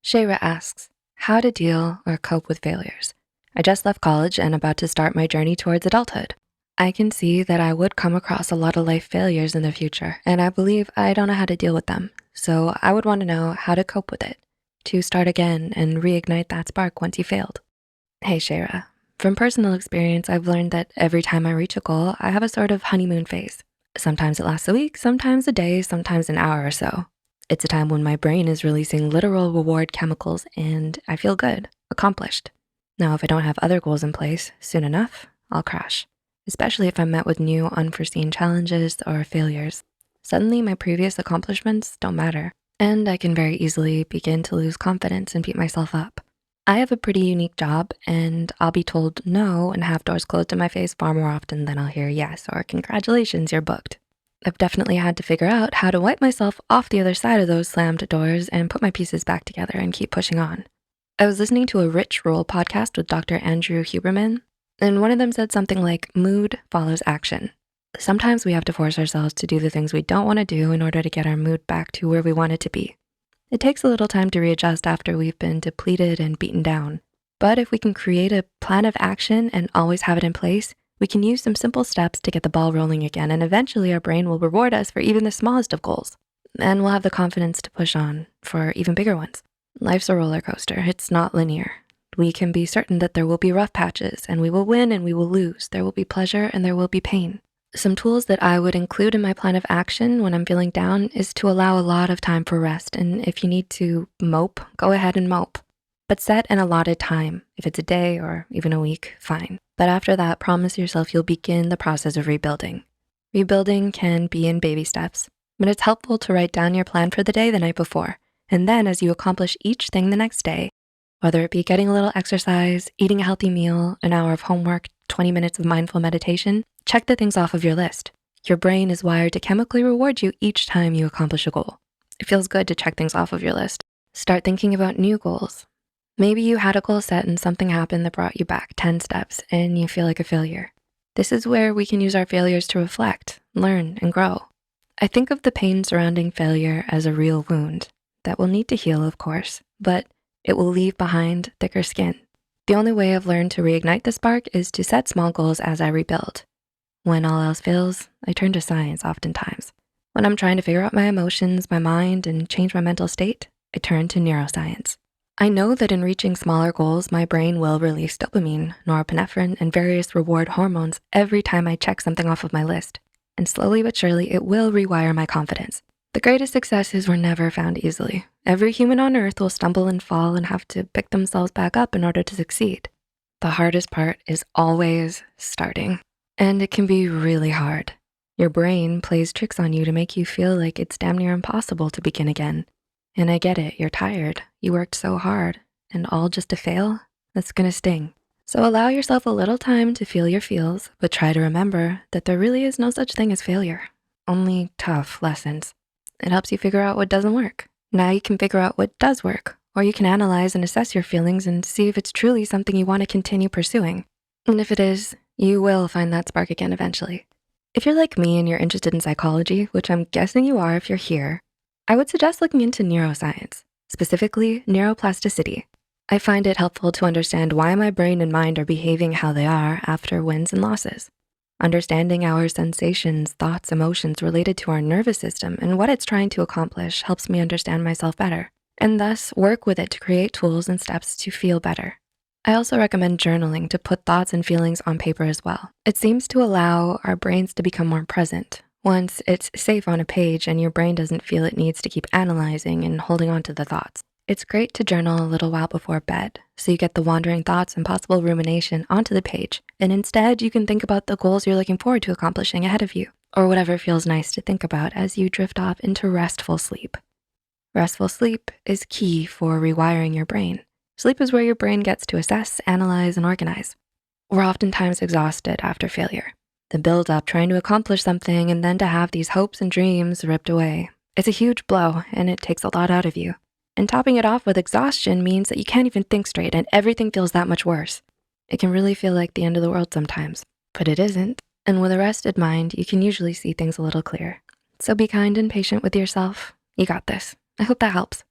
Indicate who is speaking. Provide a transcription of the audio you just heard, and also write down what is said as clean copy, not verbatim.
Speaker 1: Shayra asks, how to deal or cope with failures. I just left college and about to start my journey towards adulthood. I can see that I would come across a lot of life failures in the future, and I believe I don't know how to deal with them. So I would wanna know how to cope with it, to start again and reignite that spark once you failed. Hey Shayra, from personal experience, I've learned that every time I reach a goal, I have a sort of honeymoon phase. Sometimes it lasts a week, sometimes a day, sometimes an hour or so. It's a time when my brain is releasing literal reward chemicals and I feel good, accomplished. Now, if I don't have other goals in place, soon enough, I'll crash, especially if I'm met with new unforeseen challenges or failures. Suddenly, my previous accomplishments don't matter, and I can very easily begin to lose confidence and beat myself up. I have a pretty unique job, and I'll be told no and have doors closed in my face far more often than I'll hear yes or congratulations, you're booked. I've definitely had to figure out how to wipe myself off the other side of those slammed doors and put my pieces back together and keep pushing on. I was listening to a Rich Roll podcast with Dr. Andrew Huberman, and one of them said something like, mood follows action. Sometimes we have to force ourselves to do the things we don't wanna do in order to get our mood back to where we want it to be. It takes a little time to readjust after we've been depleted and beaten down. But if we can create a plan of action and always have it in place, we can use some simple steps to get the ball rolling again, and eventually our brain will reward us for even the smallest of goals. And we'll have the confidence to push on for even bigger ones. Life's a roller coaster, it's not linear. We can be certain that there will be rough patches and we will win and we will lose. There will be pleasure and there will be pain. Some tools that I would include in my plan of action when I'm feeling down is to allow a lot of time for rest. And if you need to mope, go ahead and mope. But set an allotted time. If it's a day or even a week, fine. But after that, promise yourself you'll begin the process of rebuilding. Rebuilding can be in baby steps, but it's helpful to write down your plan for the day the night before. And then as you accomplish each thing the next day, whether it be getting a little exercise, eating a healthy meal, an hour of homework, 20 minutes of mindful meditation, check the things off of your list. Your brain is wired to chemically reward you each time you accomplish a goal. It feels good to check things off of your list. Start thinking about new goals. Maybe you had a goal set and something happened that brought you back 10 steps and you feel like a failure. This is where we can use our failures to reflect, learn, and grow. I think of the pain surrounding failure as a real wound that will need to heal, of course, but it will leave behind thicker skin. The only way I've learned to reignite the spark is to set small goals as I rebuild. When all else fails, I turn to science oftentimes. When I'm trying to figure out my emotions, my mind, and change my mental state, I turn to neuroscience. I know that in reaching smaller goals, my brain will release dopamine, norepinephrine, and various reward hormones every time I check something off of my list. And slowly but surely, it will rewire my confidence. The greatest successes were never found easily. Every human on earth will stumble and fall and have to pick themselves back up in order to succeed. The hardest part is always starting, and it can be really hard. Your brain plays tricks on you to make you feel like it's damn near impossible to begin again. And I get it, you're tired. You worked so hard, and all just to fail? That's gonna sting. So allow yourself a little time to feel your feels, but try to remember that there really is no such thing as failure, only tough lessons. It helps you figure out what doesn't work. Now you can figure out what does work, or you can analyze and assess your feelings and see if it's truly something you wanna continue pursuing. And if it is, you will find that spark again eventually. If you're like me and you're interested in psychology, which I'm guessing you are if you're here, I would suggest looking into neuroscience, specifically neuroplasticity. I find it helpful to understand why my brain and mind are behaving how they are after wins and losses. Understanding our sensations, thoughts, emotions related to our nervous system and what it's trying to accomplish helps me understand myself better, and thus work with it to create tools and steps to feel better. I also recommend journaling to put thoughts and feelings on paper as well. It seems to allow our brains to become more present. Once it's safe on a page and your brain doesn't feel it needs to keep analyzing and holding on to the thoughts. It's great to journal a little while before bed, so you get the wandering thoughts and possible rumination onto the page, and instead you can think about the goals you're looking forward to accomplishing ahead of you, or whatever feels nice to think about as you drift off into restful sleep. Restful sleep is key for rewiring your brain. Sleep is where your brain gets to assess, analyze, and organize. We're oftentimes exhausted after failure. The build-up trying to accomplish something and then to have these hopes and dreams ripped away. It's a huge blow and it takes a lot out of you. And topping it off with exhaustion means that you can't even think straight and everything feels that much worse. It can really feel like the end of the world sometimes, but it isn't. And with a rested mind, you can usually see things a little clearer. So be kind and patient with yourself. You got this. I hope that helps.